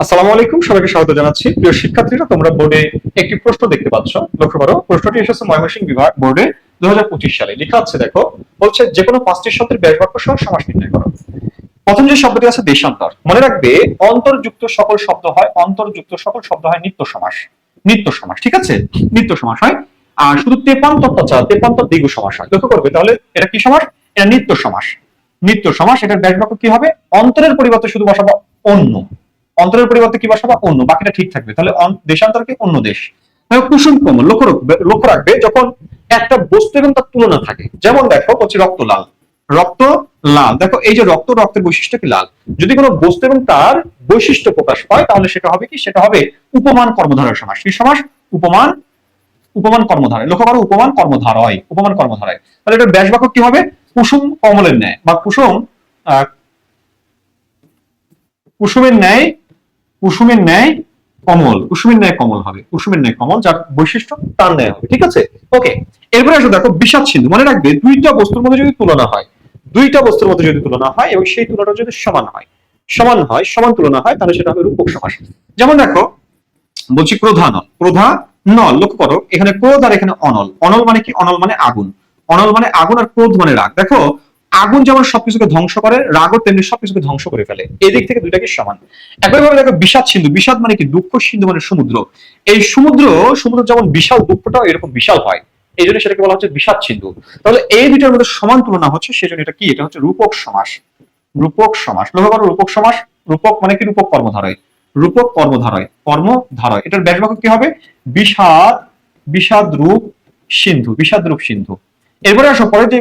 আসসালামু আলাইকুম, সবাইকে স্বাগত জানাচ্ছি। প্রিয় শিক্ষার্থীরা, তোমরা বোর্ডে একটি প্রশ্ন দেখতে পাচ্ছ, লক্ষ্য করো। প্রশ্নটি এসেছে ময়মনসিংহ বিভাগ বোর্ডে 2025 সালে। লেখা আছে, দেখো, বলছে যে কোনো পাঁচটি শব্দের ব্যাস বাক্য সহ সমাস নির্ণয় করো। প্রথম যে শব্দটি আছে দেশান্তর, মনে রাখবে অন্তর্যুক্ত সকল শব্দ হয় নিত্য সমাস। নিত্য সমাস, ঠিক আছে, নিত্য সমাস হয়। আর শুধু তেপান্তরটা ছাড়া তেপান্তর দ্বিগু সমাস হয়। লক্ষ্য করবে, তাহলে এটা কি সমাস? এটা নিত্য সমাস। নিত্য সমাস, এটার ব্যাস বাক্য কি হবে? অন্তরের পরিবর্তে শুধু বসাবো অন্য, অন্তরের পরিবর্তে কি বসাবো? অন্য, বাকিটা ঠিক থাকবে। তাহলে দেশান্তরকে অন্য দেশ। কুসুম কোমল, লক্ষ্য রাখবে যখন একটা বস্তু এবং তার তুলনা থাকে। যেমন দেখো, হচ্ছে রক্ত লাল, রক্ত লাল। দেখো এই যে রক্ত, রক্তের বৈশিষ্ট্য কি লাল। যদি কোনো বস্তু এবং তার বৈশিষ্ট্য প্রকাশ পায়, তাহলে সেটা হবে কি? সেটা হবে উপমান কর্মধারয় সমাস। কি সমাস? উপমান, উপমান কর্মধারয়। লক্ষ্য করো, উপমান কর্মধারয়, উপমান কর্মধারয়। তাহলে এটার ব্যাস বাক্য কি হবে? কুসুম কমলের ন্যায়, বা কুসুমের ন্যায়, কুসুমের ন্যায় কমল, কুসুমের ন্যায় কমল হবে, কুসুমের ন্যায় কমল, যার বৈশিষ্ট্য তার ন্যায় হবে। ঠিক আছে, ওকে। এরপরে আসো, দেখো বিষাদ সিন্ধু। মনে রাখবে দুইটা বস্তুর মধ্যে যদি তুলনা হয়, দুইটা বস্তুর মধ্যে যদি তুলনা হয় এবং সেই তুলনাটা যদি সমান হয়, সমান তুলনা হয়, তাহলে সেটা হবে রূপক সমাস। যেমন দেখো, বলছি ক্রোধা নল, ক্রোধা নল। লক্ষ্য করো, এখানে ক্রোধ আর এখানে অনল। অনল মানে কি? অনল মানে আগুন, অনল মানে আগুন, আর ক্রোধ মানে রাগ। দেখো আগুন যেমন সবকিছুকে ধ্বংস করে, রাগও তেমনি সবকিছুকে ধ্বংস করে ফেলে। এই দিক থেকে দুইটাকে সমান। একইভাবে দেখো বিষাদ সিন্ধু। বিষাদ মানে কি? দুঃখ। সিন্ধু মানে সমুদ্র। এই সমুদ্র, সমুদ্র যেমন বিশাল, দুঃখটাও এরকম বিশাল হয়, এই জন্য সেটাকে বলা হচ্ছে বিষাদ সিন্ধু। তাহলে এই দুইটার মধ্যে সমান তুলনা হচ্ছে, সেজন্য এটা কি? এটা হচ্ছে রূপক সমাস। রূপক সমাস। লক্ষ্য করো, রূপক সমাস। রূপক মানে কি? রূপক কর্মধারয়, রূপক কর্মধারয়, কর্মধারয়। এটার ব্যাস বাক্য কি হবে? বিষাদ, বিষাদ রূপ সিন্ধু, বিষাদ রূপ সিন্ধু। এরপরে আসো, পরে যে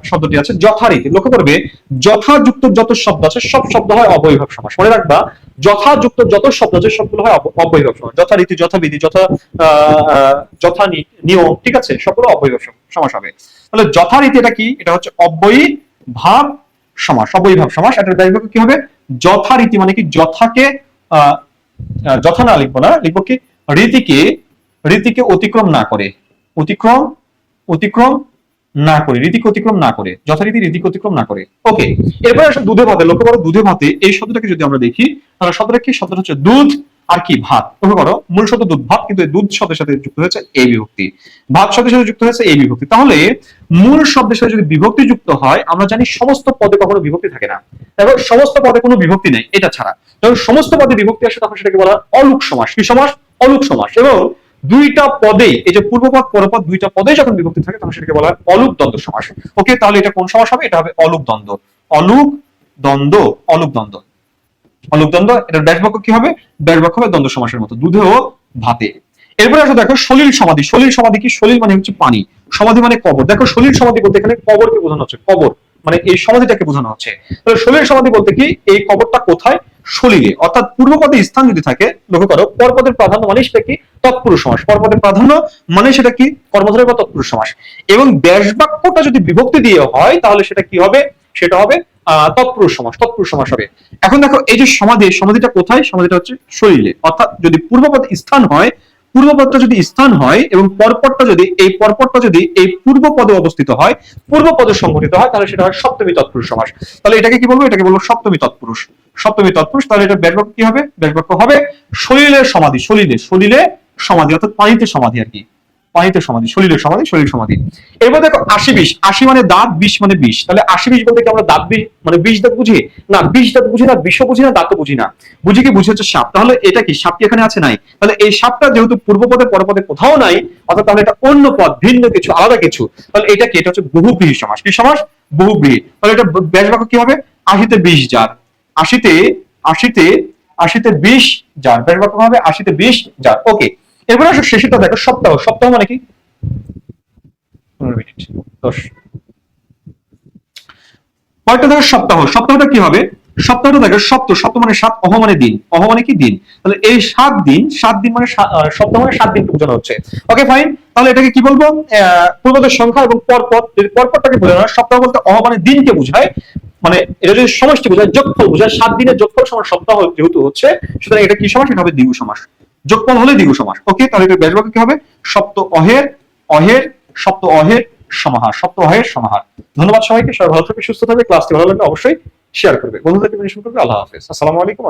শব্দটি আছে যথারীতি। লক্ষ্য করবে, যথাযুক্ত যত শব্দ আছে সব শব্দ হয় অবৈভাব সমাস। মনে রাখবা, যথাযুক্ত যত শব্দ আছে সবগুলো হয় অবৈভাব সমাস। যথারীতি, যথাবিধি, যথা নিয়ম, ঠিক আছে, সবগুলো অবৈভাব সমাস হবে। তাহলে যথারীতি এটা কি? এটা হচ্ছে অব্যয়ীভাব সমাস, অব্যয়ীভাব সমাস। এটার ব্যাস বাক্য কি হবে? যথারীতি মানে কি? যথাকে যথা না লিখবো না, লিখবো কি? রীতিকে, রীতিকে অতিক্রম না করে, অতিক্রম, অতিক্রম না করে, রীতিকে অতিক্রম না করে, যথারীতি রীতিকে অতিক্রম না করে। ওকে। এরপরে আসলে দুধে ভাতে। লক্ষ্য করো, দুধে ভাতে এই শব্দটাকে যদি আমরা দেখি, তাহলে শব্দটা কি? শব্দটা হচ্ছে দুধ আর কি? ভাত। লক্ষ্য করো, মূল শব্দ দুধ ভাত, কিন্তু এই দুধ শব্দের সাথে যুক্ত হয়েছে এই বিভক্তি, ভাত শব্দের সাথে যুক্ত হয়েছে এই বিভক্তি। তাহলে মূল শব্দের সাথে যদি বিভক্তি যুক্ত হয়, আমরা জানি সমস্ত পদে কখনো বিভক্তি থাকে না। দেখো সমস্ত পদে কোনো বিভক্তি নেই, এটা ছাড়া। যখন সমস্ত পদে বিভক্তি আসে, তখন সেটাকে বলা হয় অলুক সমাস। কি সমাস? অলুক সমাস। এবং দুইটা পদে, এই যে পূর্বপদ পরপদ দুইটা পদে যখন বিভক্তি থাকে, তখন সেটাকে বলা হয় অলুক দ্বন্দ্ব সমাস। ওকে, তাহলে এটা কোন সমাস হবে? এটা হবে অলুক দ্বন্দ্ব, অলুক দ্বন্দ্ব, অলুক দ্বন্দ্ব, অলুক দ্বন্দ্ব। এটার ব্যাস বাক্য কি হবে? ব্যাস বাক্য হবে দ্বন্দ্ব সমাসের মতো, দুধে ও ভাতে। এরপরে আসো, দেখো সলিল সমাধি। সলিল সমাধি কি? সলিল মানে হচ্ছে পানি, সমাধি মানে কবর। দেখো সলিল সমাধি বলতে এখানে কবরকে বোঝানো হচ্ছে, কবর মানে এই সমাধিটাকে বোঝানো হচ্ছে। তাহলে সলিল সমাধি বলতে কি? এই কবরটা কোথায়? সলিলে। অর্থাৎ পূর্বপদে স্থান যদি থাকে, লক্ষ্য করো, পরপদের প্রাধান্য মানে সেটা কি? তৎপুরুষ সমাস। পরপদের প্রাধান্য মানে সেটা কি? কর্মধারয় বা তৎপুরুষ সমাস। এবং ব্যাস বাক্যটা যদি বিভক্তি দিয়ে হয়, তাহলে সেটা কি হবে? সেটা হবে তৎপুরুষ সমাস, তৎপুরুষ সমাস হবে। এখন দেখো এই যে সমাধি, সমাধিটা কোথায়? সমাধিটা হচ্ছে শরীরে। অর্থাৎ যদি পূর্বপদ স্থান হয়, পূর্বপদটা যদি স্থান হয় এবং পরপদটা যদি এই পূর্ব পদে অবস্থিত হয়, পূর্ব পদে সংঘটিত হয়, তাহলে সেটা হয় সপ্তমী তৎপুরুষ সমাস। তাহলে এটাকে কি বলবো? এটাকে বলবো সপ্তমী তৎপুরুষ, সপ্তমী তৎপুরুষ। তাহলে এটা ব্যাস বাক্য কি হবে? ব্যাস বাক্য হবে সলিলের সমাধি, সলিলে, সলিলে সমাধি, অর্থাৎ পানিতে সমাধি আর কি, পানিতে সমাধি, শরীরের সমাধি, শরীর সমাধি। এবার দেখো আশি বিষ। আশি মানে দাঁত, বিষ মানে বিষ। তাহলে আশি বিষ বলতে কি আমরা দাঁত বিষ মানে বিষ দাঁত বুঝি না? বিষ দাঁত বুঝি না, বিষও বুঝি না, দাঁতও বুঝি না। বুঝি কি? বুঝি হচ্ছে সাপ। তাহলে এটা কি? সাপটি এখানে আছে? নাই। তাহলে এই সাপটা যেহেতু পূর্বপদে পরপদে কোথাও নাই, অর্থাৎ তাহলে এটা অন্য পদ, ভিন্ন কিছু, আলাদা কিছু। তাহলে এটা কি? এটা হচ্ছে বহুব্রীহি সমাস। কি সমাস? বহুব্রীহি। তাহলে এটা ব্যাস বাক্য কি হবে? আশিতে 20 জার, আশিতে, আশিতে, আশিতে 20 জার। ব্যাস বাক্য হবে আশিতে 20 জার। ওকে। এরপরে আসো শেষেরটা, দেখো সপ্তাহ। সপ্তাহ মানে কি? 15 মিনিট 10। পরেরটা দেখো সপ্তাহ। সপ্তাহটা কি হবে? সপ্তাহটা দেখো সপ্ত, সপ্ত মানে 7, অহ মানে দিন, অহ মানে কি? দিন। তাহলে এই 7 দিন, 7 দিন মানে সপ্তাহ মানে 7 দিন বোঝানো হচ্ছে। Okay fine. তাহলে এটাকে কি বলবো? পূর্বপদের সংখ্যা এবং পরপদ, যদি পরপদটাকে বোঝানো হয়, সপ্তাহ বলতে অহ মানে দিনকে বোঝায়, মানে এটা যদি সমষ্টি বোঝায়, যোগফল বোঝায়, 7 দিনের যোগফল সমান সপ্তাহ যেহেতু হচ্ছে, সুতরাং এটা কি সমাস? এটা হবে দ্বিগু সমাস। যোগফল হলে দ্বিগু সমাস। ওকে, তাহলে এটা ব্যাস বাক্য কি হবে? সপ্ত অহের, অহের, সপ্ত অহের সমাহার, সপ্ত অহের সমাহার। ধন্যবাদ সবাইকে। সবাই ভালো থাকবে, সুস্থ থাকবে। ক্লাসটি ভালো লাগলে অবশ্যই শেয়ার করবে, বন্ধুদেরকে মেনশন করবে। আল্লাহ হাফেজ। আসসালামু আলাইকুম।